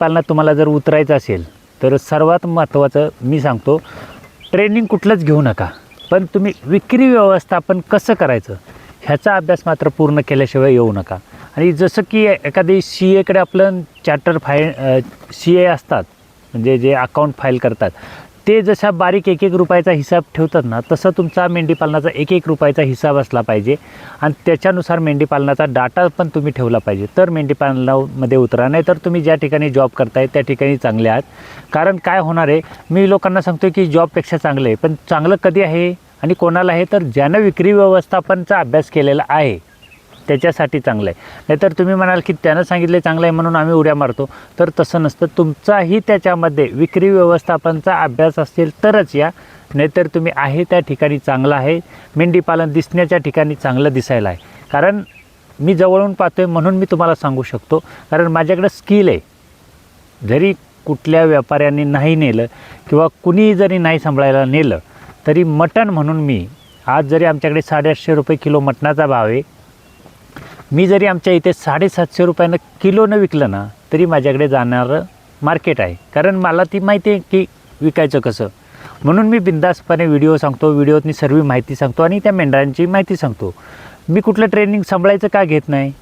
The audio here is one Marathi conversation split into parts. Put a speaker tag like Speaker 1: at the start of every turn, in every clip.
Speaker 1: पालनात तुम्हाला जर उतरायचं असेल तर सर्वात महत्त्वाचं मी सांगतो, ट्रेनिंग कुठलंच घेऊ नका, पण तुम्ही विक्री व्यवस्थापन कसं करायचं ह्याचा अभ्यास मात्र पूर्ण केल्याशिवाय येऊ नका. आणि जसं की एखादी सी एकडे आपलं चार्टर सी ए असतात, म्हणजे जे अकाउंट फाईल करतात, ते जशा बारीक एक एक रुपयाचा हिसाब ठेवतात ना, तसं तुमचा मेंढीपालनाचा एक एक रुपयाचा हिसाब असला पाहिजे आणि त्याच्यानुसार मेंढीपालनाचा डाटा पण तुम्ही ठेवला पाहिजे, तर मेंढीपालनामध्ये उतरा. नाही तर तुम्ही ज्या ठिकाणी जॉब करताय त्या ठिकाणी चांगले आहात. कारण काय होणार आहे, मी लोकांना सांगतो की जॉबपेक्षा चांगलं आहे, पण चांगलं कधी आहे आणि कोणाला आहे, तर ज्यानं विक्री व्यवस्थापनचा अभ्यास केलेला आहे त्याच्यासाठी चांगलं आहे. नाहीतर तुम्ही म्हणाल की त्यानं सांगितले चांगलं आहे म्हणून आम्ही उड्या मारतो, तर तसं नसतं. तुमचाही त्याच्यामध्ये विक्री व्यवस्थापनचा अभ्यास असेल तरच या, नाहीतर तुम्ही आहे त्या ठिकाणी चांगलं आहे, मेंढीपालन दिसण्याच्या ठिकाणी चांगलं दिसायला आहे. कारण मी जवळून पाहतो आहे म्हणून मी तुम्हाला सांगू शकतो, कारण माझ्याकडे स्किल आहे. जरी कुठल्या व्यापाऱ्यांनी नाही नेलं किंवा कुणीही जरी नाही सांभाळायला नेलं तरी मटण म्हणून मी आज जरी आमच्याकडे 850 रुपये किलो मटणाचा भाव आहे, मी जरी आमच्या इथे 750 रुपयानं किलोनं विकलं ना तरी माझ्याकडे जाणारं मार्केट आहे. कारण मला ती माहिती आहे की विकायचं कसं, म्हणून मी बिंदासपणे व्हिडिओ सांगतो, व्हिडिओतनी सर्व माहिती सांगतो आणि त्या मेंढरांची माहिती सांगतो. मी कुठलं ट्रेनिंग सांभाळायचं का घेत नाही,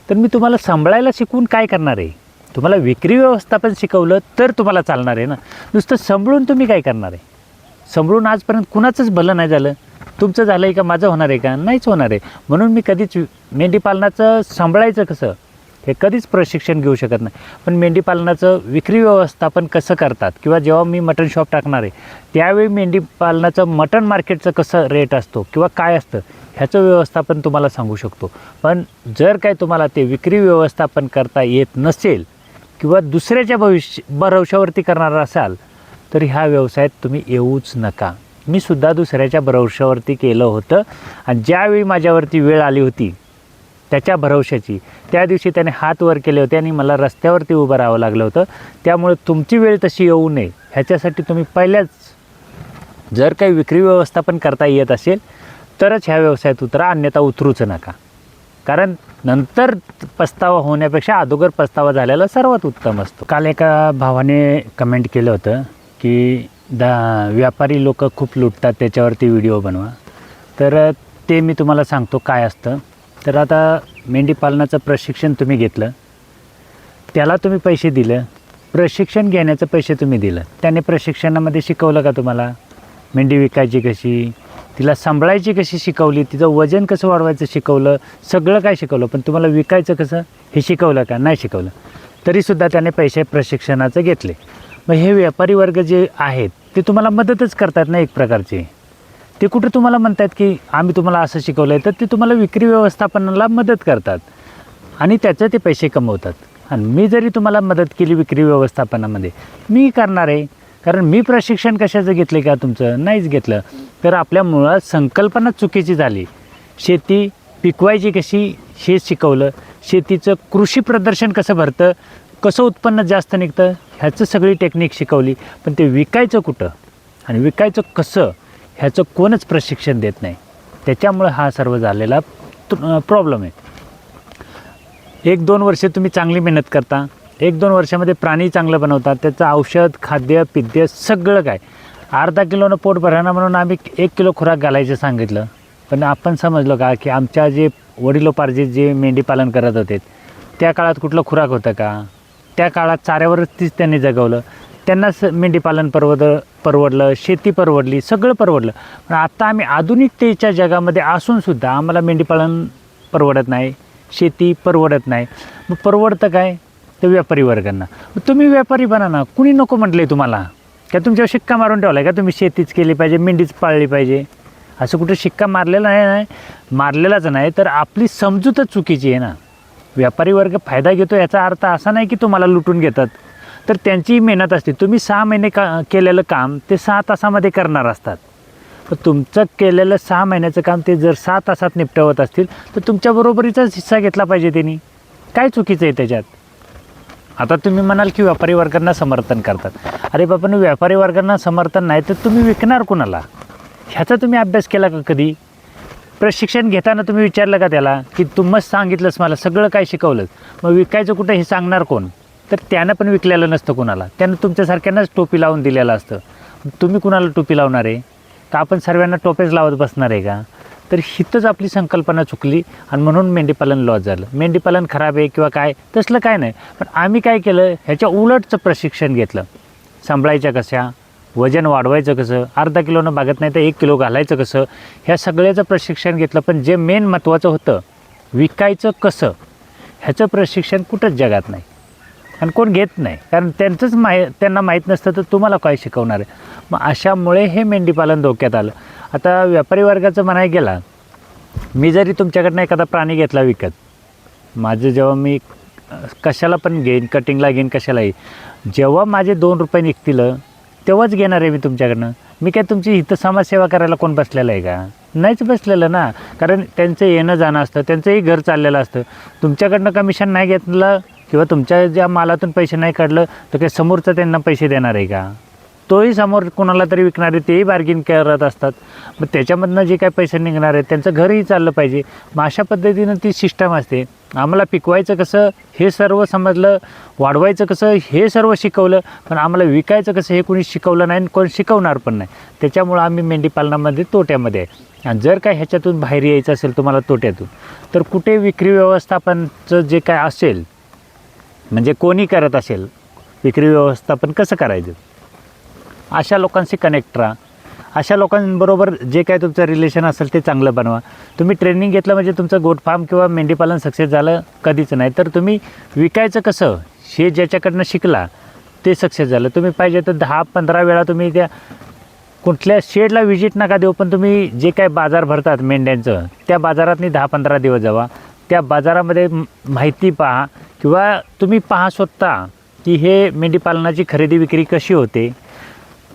Speaker 1: तर मी तुम्हाला सांभाळायला शिकवून काय करणार आहे, तुम्हाला विक्री व्यवस्थापन शिकवलं तर तुम्हाला चालणार आहे ना. नुसतं सांभाळून तुम्ही काय करणार आहे, सांभाळून आजपर्यंत कुणाचंच भलं नाही झालं. तुमचं झालं आहे का, माझं होणार आहे का, नाहीच होणार आहे. म्हणून मी कधीच मेंढीपालनाचं सांभाळायचं कसं हे कधीच प्रशिक्षण घेऊ शकत नाही. पण मेंढीपालनाचं विक्री व्यवस्थापन कसं करतात, किंवा जेव्हा मी मटण शॉप टाकणार आहे त्यावेळी मेंढीपालनाचं मटण मार्केटचं कसं रेट असतो किंवा काय असतं ह्याचं व्यवस्थापन तुम्हाला सांगू शकतो. पण जर काय तुम्हाला ते विक्री व्यवस्थापन करता येत नसेल किंवा दुसऱ्याच्या भरवशावरती करणार असाल तर ह्या व्यवसायात तुम्ही येऊच नका. मी सुद्धा दुसऱ्याच्या भरवशावरती केलं होतं आणि ज्यावेळी माझ्यावरती वेळ आली होती त्याच्या भरवशाची, त्या दिवशी त्याने हात वर केले होते आणि मला रस्त्यावरती उभं राहावं लागलं होतं. त्यामुळे तुमची वेळ तशी येऊ नये ह्याच्यासाठी तुम्ही पहिल्याच जर काही विक्री व्यवस्थापन करता येत असेल तरच ह्या व्यवसायात उतरा, अन्यथा उतरूच नका. कारण नंतर पस्तावा होण्यापेक्षा अगोदर पस्तावा झालेला सर्वात उत्तम असतो. काल एका भावाने कमेंट केलं होतं की व्यापारी लोक खूप लुटतात, त्याच्यावरती व्हिडिओ बनवा. तर ते मी तुम्हाला सांगतो काय असतं. तर आता मेंढीपालनाचं प्रशिक्षण तुम्ही घेतलं, त्याला तुम्ही पैसे दिलं, प्रशिक्षण घेण्याचं पैसे तुम्ही दिलं, त्याने प्रशिक्षणामध्ये शिकवलं का तुम्हाला मेंढी विकायची कशी, तिला सांभाळायची कशी शिकवली, तिचं वजन कसं वाढवायचं शिकवलं, सगळं काय शिकवलं. पण तुम्हाला विकायचं कसं हे शिकवलं का, नाही शिकवलं. तरीसुद्धा त्याने पैसे प्रशिक्षणाचं घेतले. मग हे व्यापारी वर्ग जे आहेत ते तुम्हाला मदतच करतात ना एक प्रकारचे. ते कुठं तुम्हाला म्हणतात की आम्ही तुम्हाला असं शिकवलं आहे, तर ते तुम्हाला विक्री व्यवस्थापनाला मदत करतात आणि त्याचं ते पैसे कमवतात. आणि मी जरी तुम्हाला मदत केली विक्री व्यवस्थापनामध्ये मी करणार आहे, कारण मी प्रशिक्षण कशाचं घेतलं का तुमचं, नाहीच घेतलं. तर आपल्या मुळात संकल्पना चुकीची झाली. शेती पिकवायची कशी हे शिकवलं, शेतीचं कृषी प्रदर्शन कसं भरतं, कसं उत्पन्न जास्त निघतं ह्याचं सगळी टेक्निक शिकवली. पण ते विकायचं कुठं आणि विकायचं कसं ह्याचं कोणच प्रशिक्षण देत नाही. त्याच्यामुळे हा सर्व झालेला प्रॉब्लेम आहे. 1-2 वर्षे तुम्ही चांगली मेहनत करता, 1-2 वर्षामध्ये प्राणी चांगलं बनवतात, त्याचं औषध खाद्य पिद्य सगळं काय, अर्धा किलोनं पोट भराना म्हणून आम्ही 1 किलो खुराक घालायचं सांगितलं. पण आपण समजलो का की आमच्या जे वडिलोपार्जित जे मेंढीपालन करत होते त्या काळात कुठलं खुराक होतं का, त्या काळात चाऱ्यावरच तीच त्यांनी जगवलं, त्यांनाच मेंढीपालन परवडलं, शेती परवडली, सगळं परवडलं. पण आता आम्ही आधुनिकतेच्या जगामध्ये असूनसुद्धा आम्हाला मेंढीपालन परवडत नाही, शेती परवडत नाही. मग परवडतं काय, तर व्यापारी वर्गांना. मग तुम्ही व्यापारी बना ना, कुणी नको म्हटलं आहे तुम्हाला, का तुमच्यावर शिक्का मारून ठेवला आहे का तुम्ही शेतीच केली पाहिजे, मेंढीच पाळली पाहिजे. असं कुठं शिक्का मारलेला नाही, मारलेलाच नाही, तर आपली समजूतच चुकीची आहे ना. व्यापारी वर्ग फायदा घेतो याचा अर्थ असा नाही की तुम्हाला लुटून घेतात, तर त्यांची मेहनत असते. तुम्ही 6 महिने केलेलं काम ते 6 तासामध्ये करणार असतात. तर तुमचं केलेलं 6 महिन्याचं काम ते जर 6 तासात निपटवत असतील तर तुमच्या बरोबरीचाच हिस्सा घेतला पाहिजे त्यांनी. काय चुकीचं आहे त्याच्यात. आता तुम्ही म्हणाल की व्यापारी वर्गांना समर्थन करतात. अरे बाबांनो, व्यापारी वर्गांना समर्थन नाही तर तुम्ही विकणार कोणाला ह्याचा तुम्ही अभ्यास केला का कधी. प्रशिक्षण घेताना तुम्ही विचारलं का त्याला की तू मस्त सांगितलंस मला सगळं काय शिकवलंस, मग विकायचं कुठं हे सांगणार कोण. तर त्यानं पण विकलेलं नसतं कुणाला, त्यानं तुमच्यासारख्यांनाच टोपी लावून दिलेलं असतं. तुम्ही कुणाला टोपी लावणार आहे का? आपण सर्वांना टोपेच लावत बसणार आहे का? तर हिथंच आपली संकल्पना चुकली आणि म्हणून मेंढीपालन लॉस झालं. मेंढीपालन खराब आहे किंवा काय तसलं काय नाही, पण आम्ही काय केलं, ह्याच्या उलटचं प्रशिक्षण घेतलं. सांभाळायच्या कशा, वजन वाढवायचं कसं, अर्धा किलोनं भागत नाही तर 1 किलो घालायचं कसं, ह्या सगळ्याचं प्रशिक्षण घेतलं. पण जे मेन महत्त्वाचं होतं, विकायचं कसं, ह्याचं प्रशिक्षण कुठंच जगात नाही आणि कोण घेत नाही. कारण त्यांना माहीत नसतं तर तुम्हाला काय शिकवणार आहे. मग अशामुळे हे मेंढीपालन धोक्यात आलं. आता व्यापारी वर्गाचं म्हणायला गेला, मी जरी तुमच्याकडनं एखादा प्राणी घेतला विकत, माझं जेव्हा मी कशाला पण घेईन, कटिंगला घेईन, कशालाही, जेव्हा माझे 2 रुपये निघतील तेव्हाच घेणार आहे मी तुमच्याकडनं. मी काय तुमची इथं समाजसेवा करायला कोण बसलेलं आहे का? नाहीच बसलेलं ना. कारण त्यांचं येणं जाणं असतं, त्यांचंही घर चाललेलं असतं. तुमच्याकडनं कमिशन नाही घेतलं किंवा तुमच्या ज्या मालातून पैसे नाही काढलं तर काय समोरचं त्यांना पैसे देणार आहे का? तोही समोर कोणाला तरी विकणारे तेही बार्गेन करत असतात. मग त्याच्यामधनं जे काही पैसे निघणार आहेत त्यांचं घरही चाललं पाहिजे. मग अशा पद्धतीनं ती सिस्टम असते. आम्हाला पिकवायचं कसं हे सर्व समजलं, वाढवायचं कसं हे सर्व शिकवलं, पण आम्हाला विकायचं कसं हे कोणी शिकवलं नाही आणि कोण शिकवणार पण नाही. त्याच्यामुळं आम्ही मेंढीपालनामध्ये तोट्यामध्ये आहे. आणि जर काय ह्याच्यातून बाहेर यायचं असेल तुम्हाला तोट्यातून, तर कुठे विक्री व्यवस्थापनचं जे काय असेल, म्हणजे कोणी करत असेल विक्री व्यवस्थापन कसं करायचं, अशा लोकांशी कनेक्ट राहा. अशा लोकांबरोबर जे काय तुमचं रिलेशन असेल ते चांगलं बनवा. तुम्ही ट्रेनिंग घेतलं म्हणजे तुमचं गोट फार्म किंवा मेंढीपालन सक्सेस झालं कधीच नाही. तर तुम्ही विकायचं कसं हे ज्याच्याकडनं शिकला ते सक्सेस झालं. तुम्ही पाहिजे तर 10-15 वेळा तुम्ही त्या कुठल्या शेडला व्हिजिट नका देऊ, पण तुम्ही जे काय बाजार भरतात मेंढ्यांचं त्या बाजारातनी 10-15 दिवस जावा. त्या बाजारामध्ये माहिती पहा किंवा तुम्ही पहा स्वतः की हे मेंढीपालनाची खरेदी विक्री कशी होते,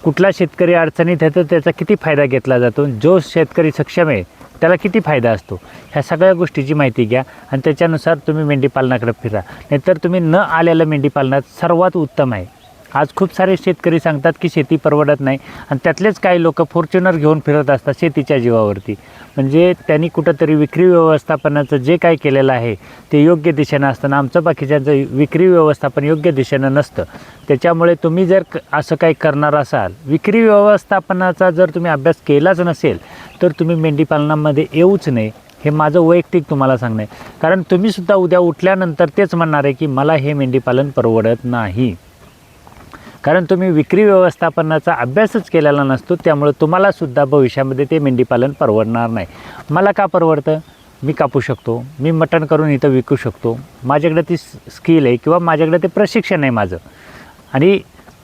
Speaker 1: कुठला शेतकरी अडचणीत येतो त्याचा किती फायदा घेतला जातो, जो शेतकरी सक्षम आहे त्याला किती फायदा असतो, ह्या सगळ्या गोष्टीची माहिती घ्या आणि त्याच्यानुसार तुम्ही मेंढीपालनाकडे फिरा. नाहीतर तुम्ही न आलेलं मेंढीपालनात सर्वात उत्तम आहे. आज खूप सारे शेतकरी सांगतात की शेती परवडत नाही आणि त्यातलेच काही लोक फॉर्च्युनर घेऊन फिरत असतात शेतीच्या जीवावरती. म्हणजे त्यांनी कुठंतरी विक्री व्यवस्थापनाचं जे काय केलेलं आहे ते योग्य दिशेनं असताना आमचं बाकीच्यांचं विक्री व्यवस्थापन योग्य दिशेनं नसतं. त्याच्यामुळे तुम्ही जर असं काही करणार असाल, विक्री व्यवस्थापनाचा जर तुम्ही अभ्यास केलाच नसेल तर तुम्ही मेंढीपालनामध्ये येऊच नाही. हे माझं वैयक्तिक तुम्हाला सांगणं आहे. कारण तुम्हीसुद्धा उद्या उठल्यानंतर तेच म्हणणार आहे की मला हे मेंढीपालन परवडत नाही. कारण तुम्ही विक्री व्यवस्थापनाचा अभ्यासच केलेला नसतो. त्यामुळे तुम्हालासुद्धा भविष्यामध्ये ते मेंढीपालन परवडणार नाही. मला का परवडतं? मी कापू शकतो, मी मटण करून इथं विकू शकतो, माझ्याकडे ती स्किल आहे किंवा माझ्याकडे ते प्रशिक्षण आहे माझं, आणि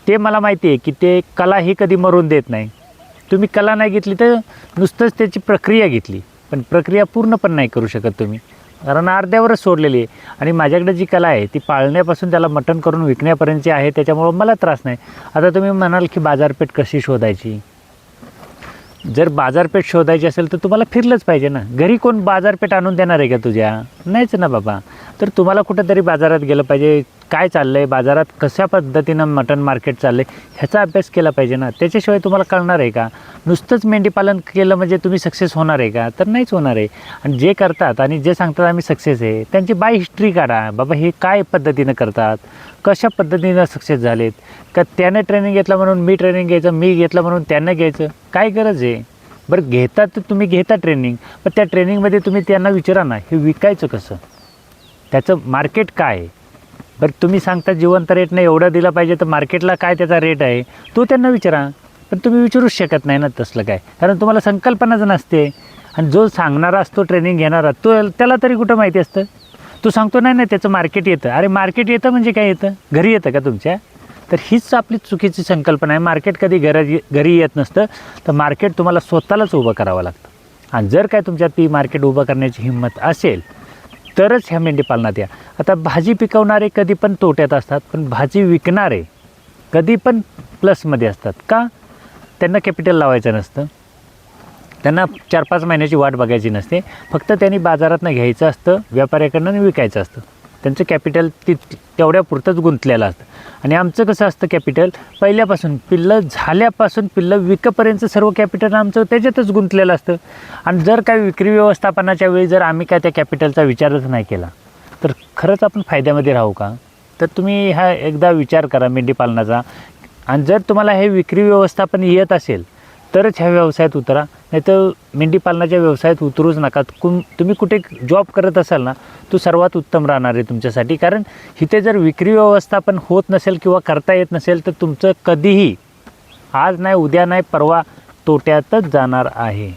Speaker 1: ते मला माहिती आहे की ते कला ही कधी मरून देत नाही. तुम्ही कला नाही घेतली तर नुसतंच त्याची प्रक्रिया घेतली, पण प्रक्रिया पूर्ण पण नाही करू शकत तुम्ही, कारण अर्ध्यावरच सोडलेली आहे. आणि माझ्याकडे जी कला आहे ती पाळण्यापासून त्याला मटण करून विकण्यापर्यंतची आहे. त्याच्यामुळं मला त्रास नाही. आता तुम्ही म्हणाल की बाजारपेठ कशी शोधायची? जर बाजारपेठ शोधायची असेल तर तुम्हाला फिरलंच पाहिजे ना. घरी कोण बाजारपेठ आणून देणार आहे का तुझ्या? नाहीच ना बाबा. तर तुम्हाला कुठंतरी बाजारात गेलं पाहिजे, काय चाललं आहे बाजारात, कशा पद्धतीनं मटण मार्केट चाललं आहे ह्याचा अभ्यास केला पाहिजे ना. त्याच्याशिवाय तुम्हाला कळणार आहे का? नुसतंच मेंढीपालन केलं म्हणजे तुम्ही सक्सेस होणार आहे का? तर नाहीच होणार आहे. आणि जे करतात आणि जे सांगतात आम्ही सक्सेस आहे, त्यांची बाय हिस्ट्री काढा बाबा. हे काय पद्धतीनं करतात, कशा पद्धतीनं सक्सेस झालेत का? त्यानं ट्रेनिंग घेतलं म्हणून मी ट्रेनिंग घ्यायचं, मी घेतलं म्हणून त्यांना घ्यायचं, काय गरज आहे? बरं घेतात तर तुम्ही घेता ट्रेनिंग, पण त्या ट्रेनिंगमध्ये तुम्ही त्यांना विचारा ना हे विकायचं कसं, त्याचं मार्केट काय आहे. बरं तुम्ही सांगता जिवंत रेटनं एवढं दिलं पाहिजे तर मार्केटला काय त्याचा रेट आहे तो त्यांना विचारा. पण तुम्ही विचारूच शकत नाही ना तसलं काय, कारण तुम्हाला संकल्पनाच नसते. आणि जो सांगणारा असतो ट्रेनिंग घेणारा त्याला तरी कुठं माहिती असतं. तो सांगतो नाही नाही त्याचं मार्केट येतं. अरे मार्केट येतं म्हणजे काय येतं? घरी येतं का तुमच्या? तर हीच आपली चुकीची संकल्पना आहे. मार्केट कधी घरी येत नसतं, तर मार्केट तुम्हाला स्वतःलाच उभं करावं लागतं. आणि जर काय तुमच्यात ती मार्केट उभं करण्याची हिंमत असेल तरच ह्या मेंढीपालनात या. आता भाजी पिकवणारे कधी पण तोट्यात असतात, पण भाजी विकणारे कधी पण प्लसमध्ये असतात. का? त्यांना कॅपिटल लावायचं नसतं, त्यांना 4-5 महिन्याची वाट बघायची नसते. फक्त त्यांनी बाजारातनं घ्यायचं असतं, व्यापाऱ्याकडनं विकायचं असतं. त्यांचं कॅपिटल तेवढ्या पुरतंच गुंतलेलं असतं. आणि आमचं कसं असतं कॅपिटल पहिल्यापासून पिल्लं झाल्यापासून पिल्लं विकेपर्यंत सर्व कॅपिटल आमचं त्याच्यातच गुंतलेलं असतं. आणि जर काय विक्री व्यवस्थापनाच्या वेळी जर आम्ही काय त्या कॅपिटलचा विचारच नाही केला तर खरंच आपण फायद्यामध्ये राहू का? तर तुम्ही हा एकदा विचार करा मेंढीपालनाचा. आणि जर तुम्हाला हे विक्री व्यवस्थापन येत असेल तरच ह्या व्यवसायात उतरा, नाहीतर मेंढीपालनाच्या व्यवसायात उतरूच नका. तुम्ही कुठे जॉब करत असाल ना, तो सर्वात उत्तम राहणार आहे तुमच्यासाठी. कारण इथे जर विक्री व्यवस्थापन होत नसेल किंवा करता येत नसेल तर तुमचं कधीही आज नाही, उद्या नाही, परवा तोट्यातच जाणार आहे.